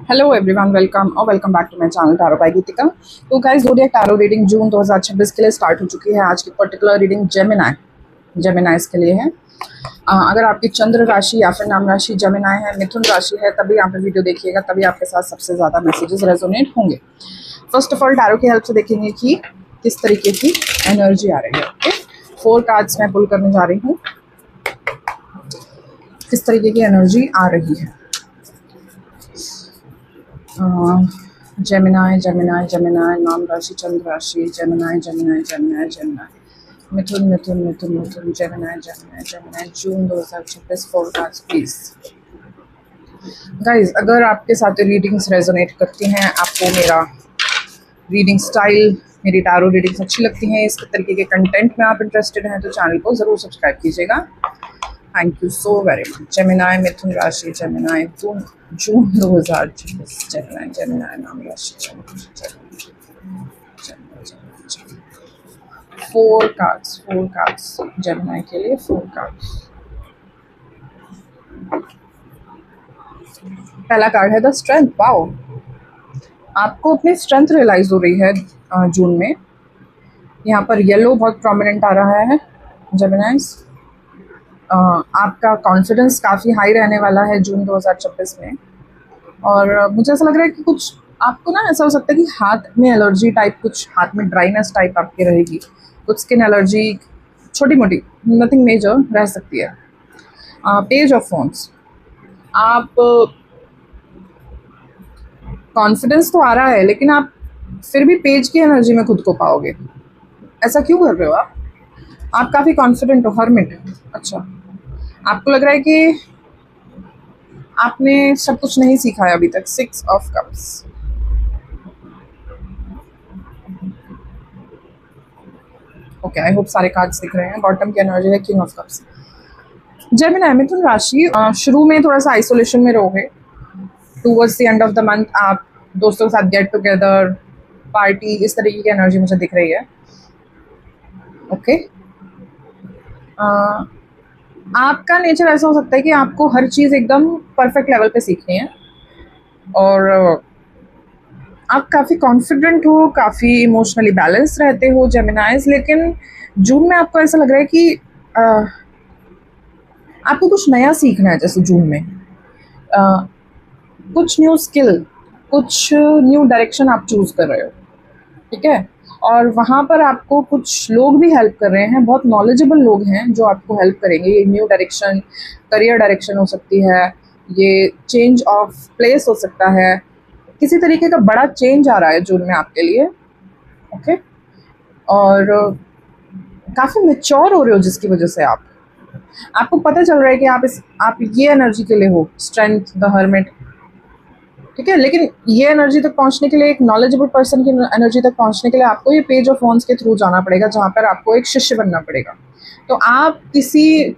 Hello everyone, welcome और welcome back to my channel tarot by Geetika. तो guys, zodiac tarot reading June 2026 के लिए start हो चुकी है। आज की पर्टिकुलर रीडिंग जेमिनाइज के लिए है। अगर आपकी चंद्र राशि या फिर नाम राशि जेमिनाई है, मिथुन राशि है, तभी यहाँ पे वीडियो देखिएगा, तभी आपके साथ सबसे ज़्यादा मैसेजेस रेजोनेट होंगे। फर्स्ट ऑफ ऑल टैरो की हेल्प से देखेंगे कि किस तरीके की एनर्जी आ रही है। ओके, 4 कार्ड्स मैं पुल करने जा रही हूँ, किस तरीके की एनर्जी आ रही है। जेमिनाई जेमिनाई जेमिनाई, नाम राशि चंद्र राशि, Gemini Gemini Gemini Gemini, Mithun Mithun Mithun Mithun, Gemini Gemini Gemini, June 2026 forecast please. Guys, अगर आपके साथ रीडिंग्स रेजोनेट करती हैं, आपको मेरा रीडिंग स्टाइल, मेरी टैरो रीडिंग्स अच्छी लगती हैं, इस तरीके के कंटेंट में आप इंटरेस्टेड हैं, तो चैनल को ज़रूर सब्सक्राइब कीजिएगा। Thank you so very much. Gemini मिथुन राशि, जेमिनाई जून 2026, जेमिनाई नाम राशि, फोर कार्ड्स जेमिनाई के लिए, 4 कार्ड्स। पहला कार्ड है द स्ट्रेंथ। वाओ, आपको अपनी स्ट्रेंथ रियलाइज हो रही है जून में। यहाँ पर येलो बहुत प्रोमिनेंट आ रहा है जेमिनाइज। आपका कॉन्फिडेंस काफ़ी हाई रहने वाला है जून 2026 में। और मुझे ऐसा लग रहा है कि कुछ आपको ना ऐसा हो सकता है कि हाथ में एलर्जी टाइप, कुछ हाथ में ड्राइनेस टाइप आपकी रहेगी, कुछ स्किन एलर्जी छोटी मोटी, नथिंग मेजर रह सकती है। पेज ऑफ फोन्स, आप कॉन्फिडेंस तो आ रहा है, लेकिन आप फिर भी पेज की एनर्जी में खुद को पाओगे। ऐसा क्यों कर रहे हो आप काफ़ी कॉन्फिडेंट हो। हर्मिट, अच्छा, आपको लग रहा है कि आपने सब कुछ नहीं सीखा है अभी तक। 6 of cups, okay, I hope सारे कार्ड्स दिख रहे हैं। बॉटम की एनर्जी है किंग ऑफ कप्स। जेमिनाई मिथुन राशि, शुरू में थोड़ा सा आइसोलेशन में रहोगे। Towards the end of the month आप दोस्तों के साथ गेट टुगेदर, पार्टी, इस तरीके की एनर्जी मुझे दिख रही है। ओके, आपका नेचर ऐसा हो सकता है कि आपको हर चीज़ एकदम परफेक्ट लेवल पे सीखनी है, और आप काफ़ी कॉन्फिडेंट हो, काफ़ी इमोशनली बैलेंस रहते हो जेमिनाइज। लेकिन जून में आपको ऐसा लग रहा है कि आपको कुछ नया सीखना है। जैसे जून में कुछ न्यू स्किल, कुछ न्यू डायरेक्शन आप चूज कर रहे हो, ठीक है। और वहाँ पर आपको कुछ लोग भी हेल्प कर रहे हैं, बहुत नॉलेजेबल लोग हैं जो आपको हेल्प करेंगे। ये न्यू डायरेक्शन, करियर डायरेक्शन हो सकती है, ये चेंज ऑफ प्लेस हो सकता है, किसी तरीके का बड़ा चेंज आ रहा है जून में आपके लिए। ओके, और काफ़ी मैच्योर हो रहे हो, जिसकी वजह से आपको पता चल रहा है कि आप ये एनर्जी के लिए हो, स्ट्रेंथ, द हर्मिट, ठीक है। लेकिन ये एनर्जी तक पहुंचने के लिए, एक नॉलेजेबल पर्सन की एनर्जी तक पहुंचने के लिए आपको ये पेज ऑफ वॉन्ड्स के थ्रू जाना पड़ेगा, जहाँ पर आपको एक शिष्य बनना पड़ेगा। तो आप किसी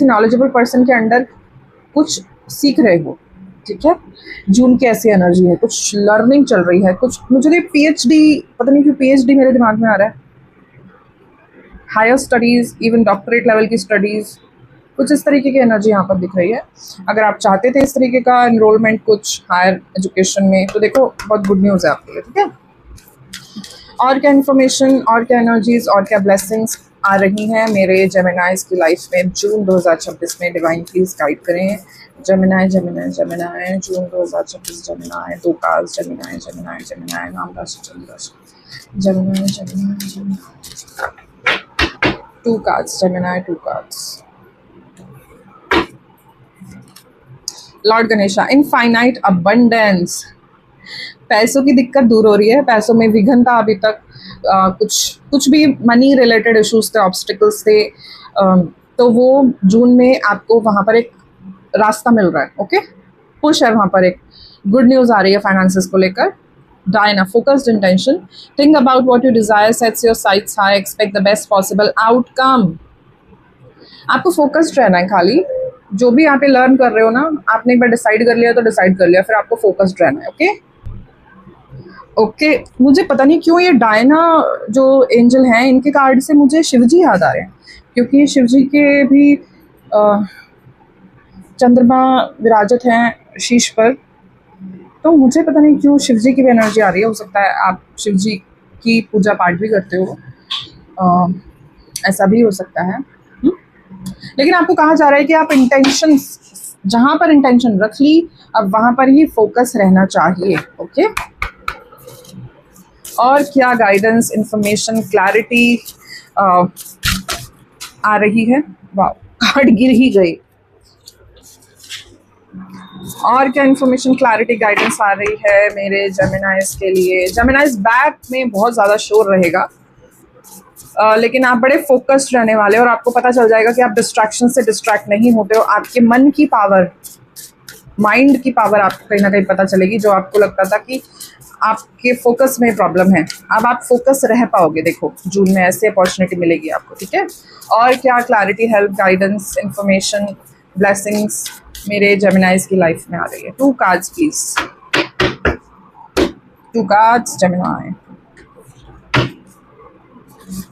नॉलेजेबल पर्सन के अंडर कुछ सीख रहे हो, ठीक है। जून की ऐसी एनर्जी है, कुछ लर्निंग चल रही है, कुछ मुझे पीएचडी, पता नहीं क्यों पीएचडी मेरे दिमाग में आ रहा है, higher studies, even doctorate level की स्टडीज़, कुछ इस तरीके की एनर्जी यहाँ पर दिख रही है। अगर आप चाहते थे इस तरीके का एनरोलमेंट कुछ हायर एजुकेशन में, तो देखो बहुत गुड न्यूज़ है आपके लिए, ठीक है। और क्या इन्फॉर्मेशन, और क्या एनर्जीज, और क्या ब्लेसिंग्स आ रही हैं मेरे जेमिनाइज की लाइफ में जून 2026 में, डिवाइन प्लीज गाइड करें। जेमिनाई जेमिनाई जेमिनाई, जून 2026, Gemini, 2 cards, Gemini Gemini Gemini, नाम राशि चंद्र राशि, Gemini Gemini Gemini, 2 cards, Gemini, 2 cards. Lord Ganesha, infinite abundance, पैसों की दिक्कत दूर हो रही है, पैसों में विघन था अभी तक, कुछ भी मनी रिलेटेड इश्यूज थे, ऑब्स्टिकल्स थे, तो वो जून में आपको वहाँ पर एक रास्ता मिल रहा है। ओके, पुश है वहाँ पर, एक गुड न्यूज़ आ रही है फाइनेंसेस को लेकर। Diana, focused intention, think about what you desire, sets your sites high, expect the best possible outcome. आपको फोकस्ड रहना है, खाली जो भी यहाँ पे लर्न कर रहे हो ना, आपने एक बार डिसाइड कर लिया तो डिसाइड कर लिया, फिर आपको फोकस्ड रहना है। ओके, मुझे पता नहीं क्यों ये डायना जो एंजल हैं, इनके कार्ड से मुझे शिवजी याद आ रहे हैं, क्योंकि शिवजी के भी चंद्रमा विराजत हैं शीश पर। तो मुझे पता नहीं क्यों शिव जी की भी एनर्जी आ रही है। हो सकता है आप शिव जी की पूजा पाठ भी करते हो, ऐसा भी हो सकता है। लेकिन आपको कहा जा रहा है कि आप इंटेंशन, जहाँ पर इंटेंशन रख ली अब वहाँ पर ही फोकस रहना चाहिए। ओके, और क्या गाइडेंस, इंफॉर्मेशन, क्लैरिटी आ रही है? वाह, कार्ड गिर ही गई। और क्या इन्फॉर्मेशन, क्लैरिटी, गाइडेंस आ रही है मेरे जेमिनाइज के लिए? जेमिनाइज बैक में बहुत ज़्यादा शोर रहेगा, लेकिन आप बड़े फोकस्ड रहने वाले हो और आपको पता चल जाएगा कि आप डिस्ट्रैक्शन से डिस्ट्रैक्ट नहीं होते हो। आपके मन की पावर, माइंड की पावर आपको कहीं ना कहीं पता चलेगी। जो आपको लगता था कि आपके फोकस में प्रॉब्लम है, अब आप फोकस रह पाओगे। देखो जून में ऐसे अपॉर्चुनिटी मिलेगी आपको, ठीक है। और क्या clarity, help, guidance, information, blessings मेरे जेमिनाइज की लाइफ में आ रही है? 2 cards please, 2 cards Gemini.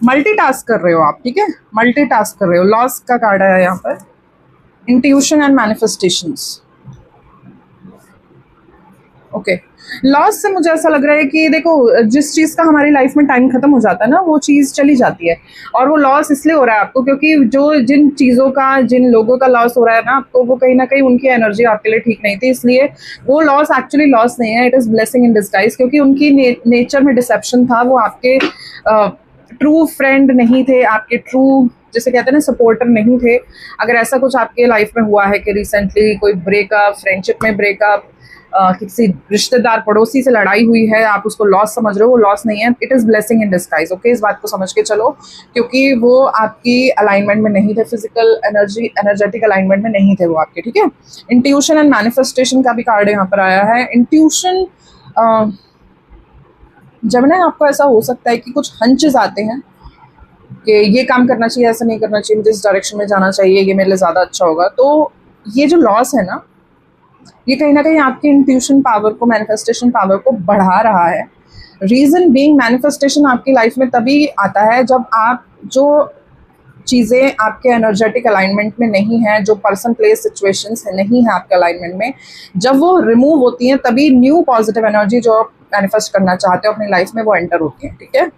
Multitask कर रहे हो आप, ठीक है, मल्टीटास्क कर रहे हो। लॉस का कार्ड आया यहाँ पर, intuition and manifestations. Okay, loss से मुझे ऐसा लग रहा है कि देखो जिस चीज़ का हमारी लाइफ में टाइम खत्म हो जाता है ना, वो चीज़ चली जाती है। और वो लॉस इसलिए हो रहा है आपको क्योंकि जो जिन चीज़ों का, जिन लोगों का लॉस हो रहा है ना आपको, वो कहीं ना कहीं उनकी एनर्जी आपके लिए ठीक नहीं थी। इसलिए वो लॉस एक्चुअली लॉस नहीं है, it is blessing in disguise. क्योंकि उनकी नेचर में डिसेप्शन था, वो आपके ट्रू फ्रेंड नहीं थे, आपके ट्रू, जैसे कहते हैं ना, सपोर्टर नहीं थे। अगर ऐसा कुछ आपके लाइफ में हुआ है कि रिसेंटली कोई ब्रेकअप, फ्रेंडशिप में ब्रेकअप, किसी रिश्तेदार पड़ोसी से लड़ाई हुई है, आप उसको लॉस समझ रहे हो, वो लॉस नहीं है, it is blessing in disguise. Okay, इस बात को समझ के चलो, क्योंकि वो आपकी अलाइनमेंट में नहीं थे, फिजिकल एनर्जी, एनर्जेटिक अलाइनमेंट में नहीं थे वो आपके, ठीक है। इंट्यूशन एंड मैनिफेस्टेशन का भी कार्ड यहाँ पर आया है। इंट्यूशन, जब ना आपको ऐसा हो सकता है कि कुछ हंचेस आते हैं कि ये काम करना चाहिए, ऐसा नहीं करना चाहिए, मुझे इस डायरेक्शन में जाना चाहिए, ये मेरे लिए ज़्यादा अच्छा होगा। तो ये जो लॉस है ना, ये कहीं ना कहीं आपकी इंट्यूशन पावर को, मैनिफेस्टेशन पावर को बढ़ा रहा है। रीज़न बीइंग, मैनिफेस्टेशन आपकी लाइफ में तभी आता है जब आप जो चीज़ें आपके एनर्जेटिक अलाइनमेंट में नहीं है, जो पर्सन, प्लेस, सिचुएशंस है नहीं है आपके अलाइनमेंट में, जब वो रिमूव होती हैं तभी न्यू पॉजिटिव एनर्जी जो आप मैनिफेस्ट करना चाहते हो अपनी लाइफ में, वो एंटर होती है, ठीक है।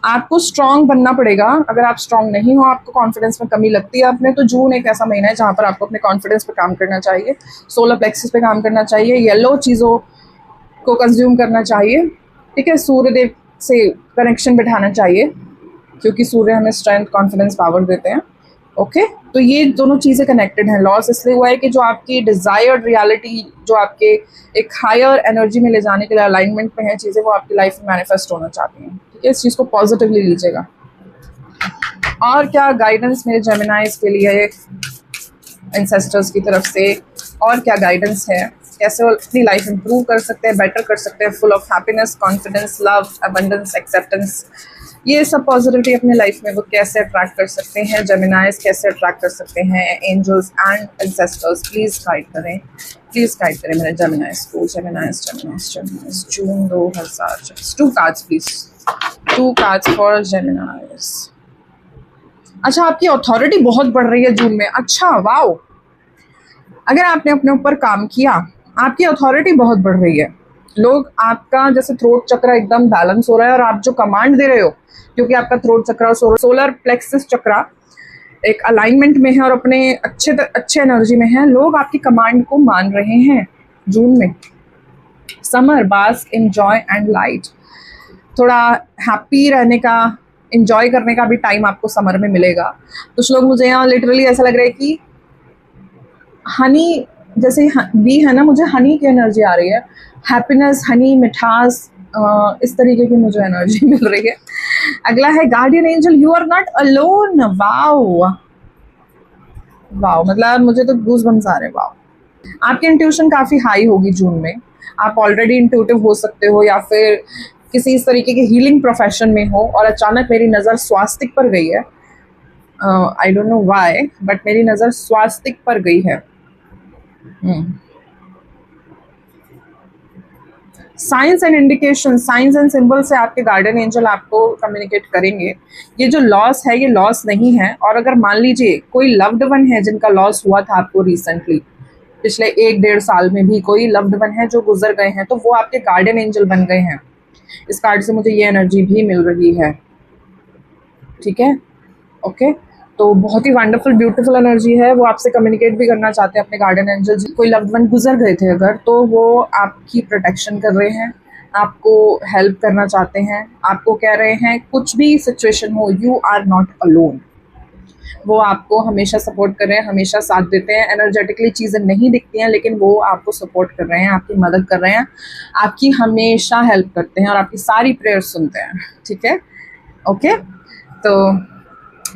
आपको स्ट्रांग बनना पड़ेगा। अगर आप स्ट्रांग नहीं हो, आपको कॉन्फिडेंस में कमी लगती है अपने, तो जून एक ऐसा महीना है जहाँ पर आपको अपने कॉन्फिडेंस पे काम करना चाहिए, सोलर प्लेक्सिस पे काम करना चाहिए, येलो चीज़ों को कंज्यूम करना चाहिए, ठीक है। सूर्यदेव से कनेक्शन बिठाना चाहिए क्योंकि सूर्य हमें स्ट्रेंथ, कॉन्फिडेंस, पावर देते हैं। ओके, तो ये दोनों चीज़ें कनेक्टेड हैं। लॉस इसलिए हुआ है कि जो आपकी डिज़ायर्ड रियलिटी, जो आपके एक हायर एनर्जी में ले जाने के लिए अलाइनमेंट में है चीज़ें, वो आपकी लाइफ में मैनिफेस्ट होना चाहती हैं, ठीक है। इस चीज़ को पॉजिटिवली लीजिएगा। और क्या गाइडेंस मेरे जेमिनाइज के लिए एंसेस्टर्स की तरफ से, और क्या गाइडेंस है, कैसे वो अपनी लाइफ इंप्रूव कर सकते हैं, बेटर कर सकते हैं, full of happiness, confidence, love, abundance, acceptance, ये सब पॉजिटिविटी अपनी लाइफ में वो कैसे अट्रैक्ट कर सकते हैं, जेमिनाइज कैसे अट्रैक्ट कर सकते हैं, angels and ancestors please guide करें, प्लीज़ गाइड करें मेरे जेमिनाइज को। Geminis June 2024, 2 cards please, 2 cards for Geminis. अच्छा, आपकी अथॉरिटी बहुत बढ़ रही है जून में। अच्छा, वाओ, अगर आपने अपने ऊपर काम किया, आपकी अथॉरिटी बहुत बढ़ रही है। लोग, आपका जैसे थ्रोट चक्र एकदम बैलेंस हो रहा है और आप जो कमांड दे रहे हो, क्योंकि आपका थ्रोट चक्र, सोलर प्लेक्सिस चक्र एक अलाइनमेंट में है और अपने अच्छे एनर्जी में है, लोग आपकी कमांड को मान रहे हैं जून में। Summer, bask in joy and light, थोड़ा हैप्पी रहने का, इंजॉय करने का भी टाइम आपको समर में मिलेगा। कुछ लोग, मुझे यहाँ लिटरली ऐसा लग रहा है कि हनी, जैसे बी है ना, मुझे हनी की एनर्जी आ रही है, हैप्पीनेस, हनी, मिठास, इस तरीके की मुझे एनर्जी मिल रही है। अगला है guardian angel, you are not alone. Wow wow, मतलब मुझे तो गूज बम्स आ रहे हैं। वाओ, आपकी इंट्यूशन काफ़ी हाई होगी जून में। आप ऑलरेडी इंट्यूटिव हो सकते हो या फिर किसी इस तरीके के हीलिंग प्रोफेशन में हो और अचानक मेरी नज़र स्वास्तिक पर गई है। I don't know why, but मेरी नज़र स्वास्तिक पर गई है। Science and indication, science and symbol से आपके गार्डियन एंजल आपको कम्युनिकेट करेंगे। ये जो लॉस है, ये लॉस नहीं है। और अगर मान लीजिए कोई लव्ड वन है जिनका लॉस हुआ था आपको रिसेंटली, पिछले 1-1.5 साल में भी कोई लव्ड वन है जो गुजर गए हैं, तो वो आपके गार्डियन एंजल बन गए हैं। इस कार्ड से मुझे ये एनर्जी भी मिल रही है, ठीक है, ओके। तो बहुत ही वंडरफुल ब्यूटीफुल एनर्जी है। वो आपसे कम्युनिकेट भी करना चाहते हैं, अपने गार्डियन एंजल। कोई लव्ड वन गुजर गए थे अगर, तो वो आपकी प्रोटेक्शन कर रहे हैं, आपको हेल्प करना चाहते हैं, आपको कह रहे हैं कुछ भी सिचुएशन हो, यू आर नॉट अलोन। वो आपको हमेशा सपोर्ट कर रहे हैं, हमेशा साथ देते हैं। एनर्जेटिकली चीज़ें नहीं दिखती हैं, लेकिन वो आपको सपोर्ट कर रहे हैं, आपकी मदद कर रहे हैं, आपकी हमेशा हेल्प करते हैं और आपकी सारी प्रेयर सुनते हैं, ठीक है, ओके। तो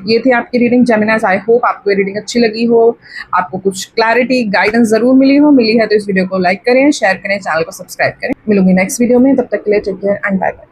ये थी आपकी रीडिंग जेमिनास। आई होप आपको ये रीडिंग अच्छी लगी हो, आपको कुछ क्लैरिटी गाइडेंस ज़रूर मिली है तो इस वीडियो को लाइक करें, शेयर करें, चैनल को सब्सक्राइब करें। मिलूंगी नेक्स्ट वीडियो में, तब तक के लिए take care and bye bye.